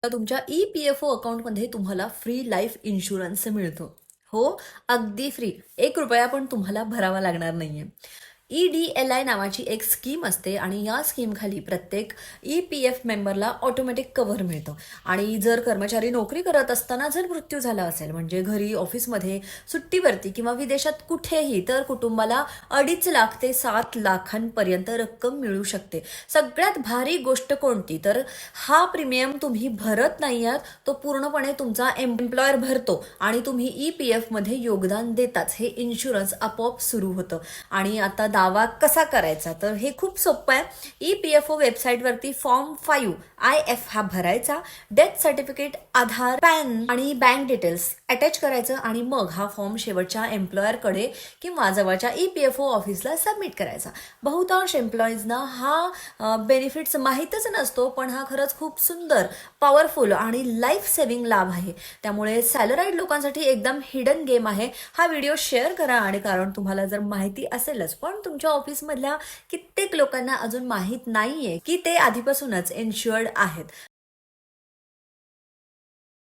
तर तुमच्या ई-पी-एफ-ओ अकाउंटमध्ये तुम्हाला फ्री लाईफ इन्शुरन्स मिळतो. हो, अगदी फ्री. ₹1 पण तुम्हाला भरावा लागणार नाहीये. ई-डी-एल-आय नावाची एक स्कीम असते आणि या स्कीमखाली प्रत्येक ई-पी-एफ मेंबरला ऑटोमॅटिक कव्हर मिळतं. आणि जर कर्मचारी नोकरी करत असताना जर मृत्यू झाला असेल, म्हणजे घरी, ऑफिसमध्ये, सुट्टीवरती किंवा विदेशात कुठेही, तर कुटुंबाला 2.5 लाख ते 7 लाखांपर्यंत रक्कम मिळू शकते. सगळ्यात भारी गोष्ट कोणती, तर हा प्रीमियम तुम्ही भरत नाही आहात, तो पूर्णपणे तुमचा एम्प्लॉयर भरतो आणि तुम्ही ई-पी-एफमध्ये योगदान देताच हे इन्शुरन्स आपोआप सुरू होतं. आणि आता दावा कसा करायचा, तर हे खूप सोपं आहे. ई-पी-एफ-ओ वेबसाईटवरती फॉर्म 5 हा भरायचा, डेथ सर्टिफिकेट, आधार, पॅन आणि बँक डिटेल्स अटॅच करायचं आणि मग हा फॉर्म शेवटच्या एम्प्लॉयरकडे किंवा जवळच्या ई-पी-एफ-ओ ऑफिसला सबमिट करायचा. बहुतांश एम्प्लॉईजना हा बेनिफिट्स माहीतच नसतो, पण हा खरंच खूप सुंदर, पॉवरफुल आणि लाईफ सेव्हिंग लाभ आहे. त्यामुळे सॅलराईड लोकांसाठी एकदम हिडन गेम आहे. हा व्हिडिओ शेअर करा, आणि कारण तुम्हाला जर माहिती असेलच, पण तुमच्या ऑफिसमधल्या कित्येक लोकांना अजून माहीत नाहीये की ते आधीपासूनच इन्शुअर्ड आहेत.